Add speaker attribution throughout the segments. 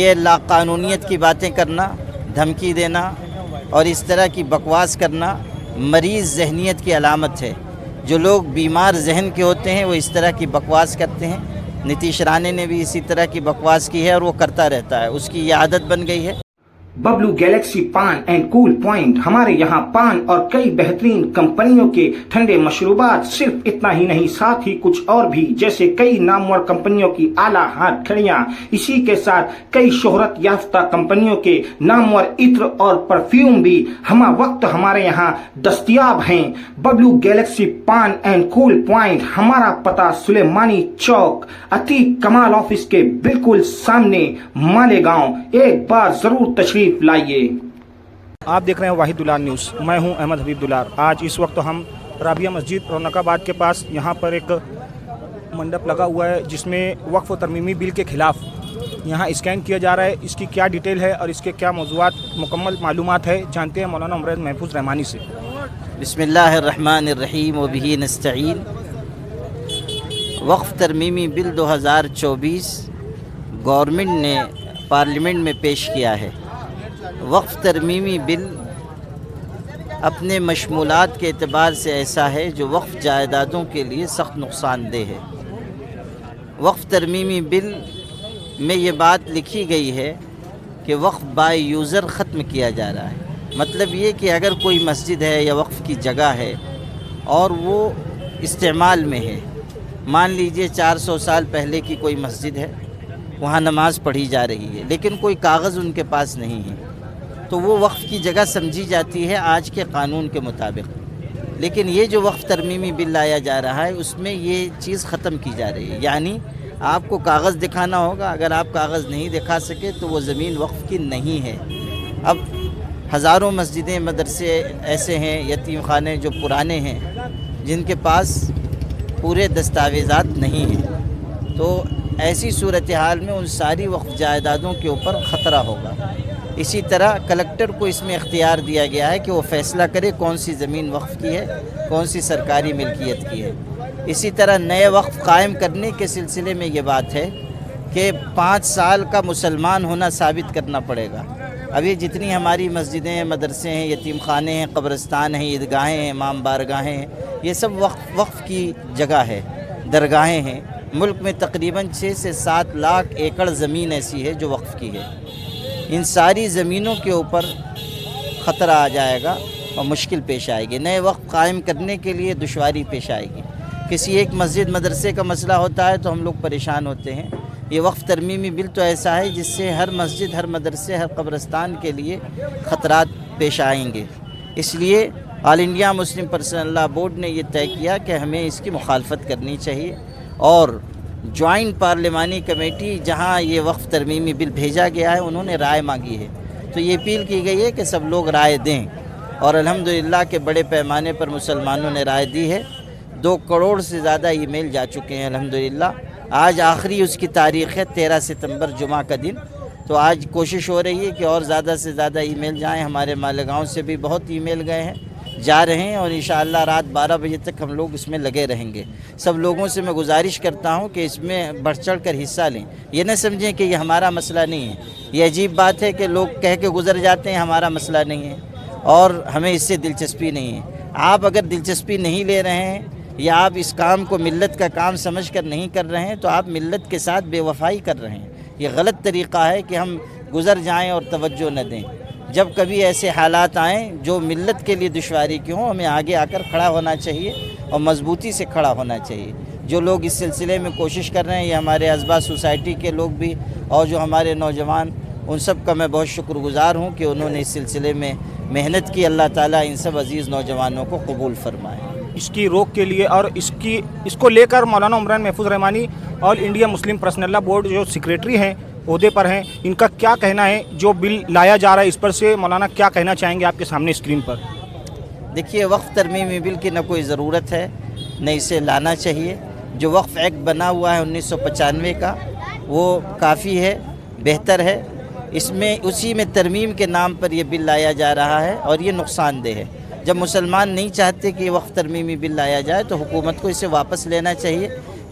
Speaker 1: یہ لاقانونیت کی باتیں کرنا، دھمکی دینا اور اس طرح کی بکواس کرنا مریض ذہنیت کی علامت ہے۔ جو لوگ بیمار ذہن کے ہوتے ہیں وہ اس طرح کی بکواس کرتے ہیں۔ نتیش رانے نے بھی اسی طرح کی بکواس کی ہے اور وہ کرتا رہتا ہے، اس کی یہ عادت بن گئی ہے۔
Speaker 2: ببلو گیلیکسی پان اینڈ کول پوائنٹ، ہمارے یہاں پان اور کئی بہترین کمپنیوں کے ٹھنڈے مشروبات، صرف اتنا ہی نہیں ساتھ ہی کچھ اور بھی، جیسے کئی نامور کمپنیوں کی اعلیٰ ہاتھ گھڑیاں، اسی کے ساتھ کئی شہرت یافتہ کمپنیوں کے نامور عطر اور پرفیوم بھی ہمہ وقت ہمارے یہاں دستیاب ہیں۔ ببلو گیلیکسی پان اینڈ کول پوائنٹ، ہمارا پتہ سلیمانی چوک، عتیق کمال آفس کے بالکل سامنے، مالیگاؤں۔ ایک بار ضرور تشریف لائیے۔
Speaker 3: آپ دیکھ رہے ہیں واحد دولار نیوز، میں ہوں احمد حبیب دولار۔ آج اس وقت ہم رابعہ مسجد رونق آباد کے پاس یہاں پر ایک منڈپ لگا ہوا ہے جس میں وقف و ترمیمی بل کے خلاف یہاں اسکین کیا جا رہا ہے۔ اس کی کیا ڈیٹیل ہے اور اس کے کیا موضوعات مکمل معلومات ہے، جانتے ہیں مولانا عمر محفوظ رحمانی سے۔
Speaker 1: بسم اللہ الرحمن الرحیم وبہ نستعین۔ وقف ترمیمی بل 2024 گورنمنٹ نے پارلیمنٹ میں پیش کیا ہے۔ وقف ترمیمی بل اپنے مشمولات کے اعتبار سے ایسا ہے جو وقف جائیدادوں کے لیے سخت نقصان دہ ہے۔ وقف ترمیمی بل میں یہ بات لکھی گئی ہے کہ وقف بائی یوزر ختم کیا جا رہا ہے۔ مطلب یہ کہ اگر کوئی مسجد ہے یا وقف کی جگہ ہے اور وہ استعمال میں ہے، مان لیجئے 400 سال پہلے کی کوئی مسجد ہے، وہاں نماز پڑھی جا رہی ہے لیکن کوئی کاغذ ان کے پاس نہیں ہے، تو وہ وقف کی جگہ سمجھی جاتی ہے آج کے قانون کے مطابق۔ لیکن یہ جو وقف ترمیمی بل لایا جا رہا ہے اس میں یہ چیز ختم کی جا رہی ہے، یعنی آپ کو کاغذ دکھانا ہوگا، اگر آپ کاغذ نہیں دکھا سکے تو وہ زمین وقف کی نہیں ہے۔ اب ہزاروں مسجدیں، مدرسے ایسے ہیں، یتیم خانے جو پرانے ہیں جن کے پاس پورے دستاویزات نہیں ہیں، تو ایسی صورتحال میں ان ساری وقف جائیدادوں کے اوپر خطرہ ہوگا۔ اسی طرح کلکٹر کو اس میں اختیار دیا گیا ہے کہ وہ فیصلہ کرے کون سی زمین وقف کی ہے، کون سی سرکاری ملکیت کی ہے۔ اسی طرح نئے وقف قائم کرنے کے سلسلے میں یہ بات ہے کہ 5 سال کا مسلمان ہونا ثابت کرنا پڑے گا۔ ابھی جتنی ہماری مسجدیں ہیں، مدرسے ہیں، یتیم خانے ہیں، قبرستان ہیں، عیدگاہیں ہیں، امام بارگاہیں ہیں، یہ سب وقف کی جگہ ہے، درگاہیں ہیں۔ ملک میں تقریباً 6 سے 7 لاکھ ایکڑ زمین ایسی ہے جو وقف کی ہے۔ ان ساری زمینوں کے اوپر خطرہ آ جائے گا اور مشکل پیش آئے گی، نئے وقف قائم کرنے کے لیے دشواری پیش آئے گی۔ کسی ایک مسجد مدرسے کا مسئلہ ہوتا ہے تو ہم لوگ پریشان ہوتے ہیں، یہ وقف ترمیمی بل تو ایسا ہے جس سے ہر مسجد، ہر مدرسے، ہر قبرستان کے لیے خطرات پیش آئیں گے۔ اس لیے all India Muslim personal law board نے یہ طے کیا کہ ہمیں اس کی مخالفت کرنی چاہیے، اور جوائنٹ پارلیمانی کمیٹی جہاں یہ وقف ترمیمی بل بھیجا گیا ہے انہوں نے رائے مانگی ہے، تو یہ اپیل کی گئی ہے کہ سب لوگ رائے دیں، اور الحمدللہ کہ بڑے پیمانے پر مسلمانوں نے رائے دی ہے۔ 2 کروڑ سے زیادہ ای میل جا چکے ہیں الحمدللہ۔ آج آخری اس کی تاریخ ہے 13 ستمبر جمعہ کا دن، تو آج کوشش ہو رہی ہے کہ اور زیادہ سے زیادہ ای میل جائیں۔ ہمارے مالیگاؤں سے بھی بہت ای میل گئے ہیں، جا رہے ہیں، اور انشاءاللہ رات 12 بجے تک ہم لوگ اس میں لگے رہیں گے۔ سب لوگوں سے میں گزارش کرتا ہوں کہ اس میں بڑھ چڑھ کر حصہ لیں، یہ نہ سمجھیں کہ یہ ہمارا مسئلہ نہیں ہے۔ یہ عجیب بات ہے کہ لوگ کہہ کے گزر جاتے ہیں ہمارا مسئلہ نہیں ہے اور ہمیں اس سے دلچسپی نہیں ہے۔ آپ اگر دلچسپی نہیں لے رہے ہیں یا آپ اس کام کو ملت کا کام سمجھ کر نہیں کر رہے ہیں تو آپ ملت کے ساتھ بے وفائی کر رہے ہیں۔ یہ غلط طریقہ ہے کہ ہم گزر جائیں اور توجہ نہ دیں۔ جب کبھی ایسے حالات آئیں جو ملت کے لیے دشواری کی ہوں، ہمیں آگے آ کر کھڑا ہونا چاہیے اور مضبوطی سے کھڑا ہونا چاہیے۔ جو لوگ اس سلسلے میں کوشش کر رہے ہیں، یہ ہمارے ازبا سوسائٹی کے لوگ بھی اور جو ہمارے نوجوان، ان سب کا میں بہت شکر گزار ہوں کہ انہوں نے اس سلسلے میں محنت کی۔ اللہ تعالیٰ ان سب عزیز نوجوانوں کو قبول فرمائے۔
Speaker 3: اس کی روک کے لیے اور اس کو لے کر Maulana Umar Mahfooz Rahmani all India Muslim personal law board جو سیکریٹری ہیں، عہدے پر ہیں، ان کا کیا کہنا ہے؟ جو بل لایا جا رہا ہے اس پر سے مولانا کیا کہنا چاہیں گے آپ کے سامنے اسکرین پر؟
Speaker 1: دیکھیے، وقف ترمیمی بل کی نہ کوئی ضرورت ہے، نہ اسے لانا چاہیے۔ جو وقف ایکٹ بنا ہوا ہے 1995 کا، وہ کافی ہے، بہتر ہے۔ اس میں اسی میں ترمیم کے نام پر یہ بل لایا جا رہا ہے اور یہ نقصان دہ ہے۔ جب مسلمان نہیں چاہتے کہ یہ وقف ترمیمی بل لایا جائے تو حکومت کو اسے واپس لینا چاہیے،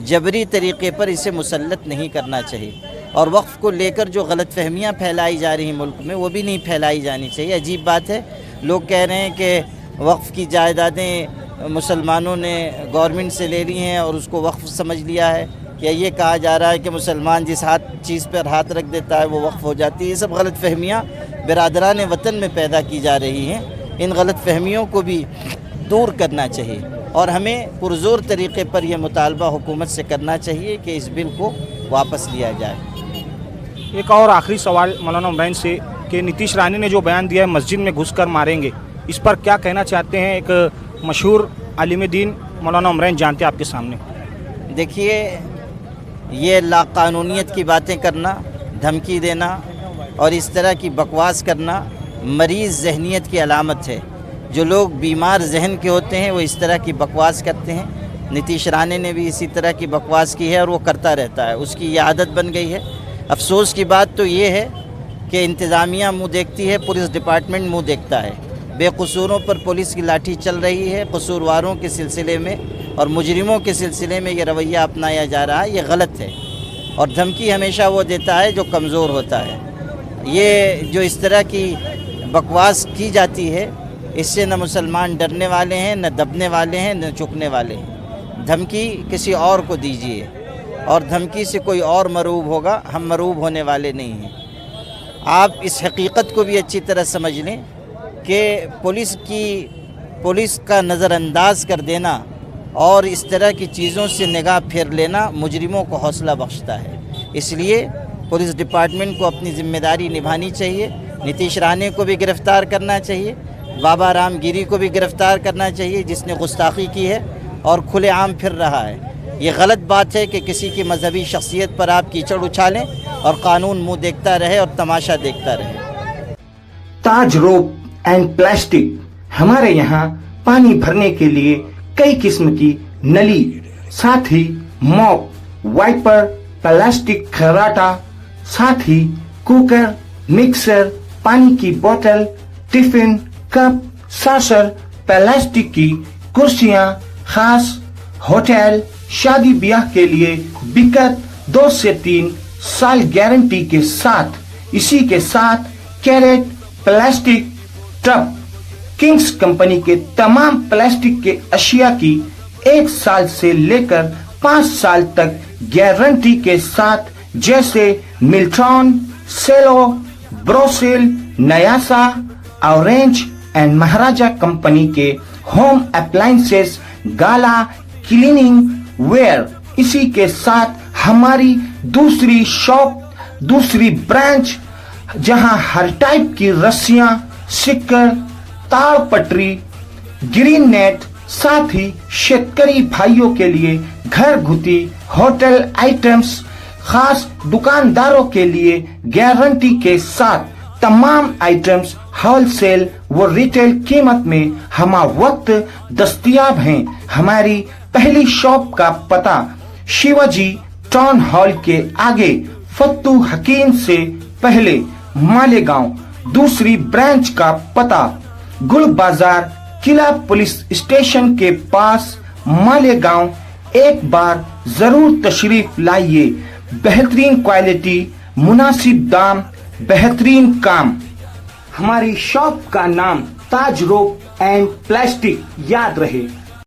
Speaker 1: جبری طریقے پر اسے مسلط نہیں کرنا چاہیے۔ اور وقف کو لے کر جو غلط فہمیاں پھیلائی جا رہی ہیں ملک میں وہ بھی نہیں پھیلائی جانی چاہیے. عجیب بات ہے, لوگ کہہ رہے ہیں کہ وقف کی جائیدادیں مسلمانوں نے گورنمنٹ سے لے لی ہیں اور اس کو وقف سمجھ لیا ہے, یا یہ کہا جا رہا ہے کہ مسلمان جس چیز پر ہاتھ رکھ دیتا ہے وہ وقف ہو جاتی ہے. یہ سب غلط فہمیاں برادران وطن میں پیدا کی جا رہی ہیں. ان غلط فہمیوں کو بھی دور کرنا چاہیے اور ہمیں پرزور طریقے پر یہ مطالبہ حکومت سے کرنا چاہیے کہ اس بل کو واپس لیا جائے.
Speaker 3: ایک اور آخری سوال مولانا عمرین سے کہ نتیش رانی نے جو بیان دیا ہے مسجد میں گھس کر ماریں گے, اس پر کیا کہنا چاہتے ہیں؟ ایک مشہور عالم دین مولانا عمرین جانتے ہیں آپ کے سامنے.
Speaker 1: دیکھیے, یہ لاقانونیت کی باتیں کرنا, دھمکی دینا اور اس طرح کی بکواس کرنا مریض ذہنیت کی علامت ہے. جو لوگ بیمار ذہن کے ہوتے ہیں وہ اس طرح کی بکواس کرتے ہیں. نتیش رانی نے بھی اسی طرح کی بکواس کی ہے اور وہ کرتا رہتا ہے, اس کی یہ عادت بن گئی ہے. افسوس کی بات تو یہ ہے کہ انتظامیہ منہ دیکھتی ہے, پولیس ڈپارٹمنٹ منہ دیکھتا ہے. بے قصوروں پر پولیس کی لاٹھی چل رہی ہے. قصورواروں کے سلسلے میں اور مجرموں کے سلسلے میں یہ رویہ اپنایا جا رہا ہے, یہ غلط ہے. اور دھمکی ہمیشہ وہ دیتا ہے جو کمزور ہوتا ہے. یہ جو اس طرح کی بکواس کی جاتی ہے اس سے نہ مسلمان ڈرنے والے ہیں, نہ دبنے والے ہیں, نہ چکنے والے ہیں. دھمکی کسی اور کو دیجیے اور دھمکی سے کوئی اور مرعوب ہوگا, ہم مرعوب ہونے والے نہیں ہیں. آپ اس حقیقت کو بھی اچھی طرح سمجھ لیں کہ پولیس کا نظر انداز کر دینا اور اس طرح کی چیزوں سے نگاہ پھیر لینا مجرموں کو حوصلہ بخشتا ہے. اس لیے پولیس ڈپارٹمنٹ کو اپنی ذمہ داری نبھانی چاہیے. نتیش رانی کو بھی گرفتار کرنا چاہیے, بابا رام گیری کو بھی گرفتار کرنا چاہیے جس نے گستاخی کی ہے اور کھلے عام پھر رہا ہے. یہ غلط بات ہے کہ کسی کی مذہبی شخصیت پر آپ کیچڑ اچھالیں اور قانون منہ دیکھتا رہے اور تماشا دیکھتا رہے.
Speaker 2: تاج روپ اینڈ پلاسٹک, ہمارے یہاں پانی بھرنے کے لیے کئی قسم کی نلی, ساتھ ہی موپ, وائپر, پلاسٹک خراٹا, ساتھ ہی کوکر, مکسر, پانی کی بوتل, ٹفن, کپ, ساسر, پلاسٹک کی کرسیاں, خاص ہوٹل شادی بیاہ کے لیے بکت 2 سے 3 سال گارنٹی کے ساتھ. اسی کے ساتھ carrot plastic tub, Kings company کے تمام پلاسٹک کے اشیاء کی 1 سال سے لے کر 5 سال تک گارنٹی کے ساتھ, جیسے ملٹران, سیلو, بروسل, نیاسا, اورنج اینڈ مہاراجہ کمپنی کے ہوم اپلائنسز, گالا کلیننگ ویئر. اسی کے ساتھ ہماری دوسری شاپ, دوسری برانچ, جہاں ہر ٹائپ کی رسیاں, سکر, تاڑ پٹری, گرین نیٹ, ساتھ ہی شیتکری بھائیوں کے لیے گھر گھتی ہوٹل آئٹمس, خاص دکانداروں کے لیے گارنٹی کے ساتھ تمام آئٹمس ہول سیل و ریٹیل قیمت میں ہمہ وقت دستیاب ہیں. ہماری پہلی شاپ کا پتہ شیواجی ٹاؤن ہال کے آگے فتو حکیم سے پہلے مالیگاؤں. دوسری برانچ کا پتہ گل بازار قلعہ پولیس اسٹیشن کے پاس مالیگاؤں. ایک بار ضرور تشریف لائیے. بہترین کوالٹی, مناسب دام, بہترین کام. ہماری شاپ کا نام تاج روپ اینڈ پلاسٹک. یاد رہے.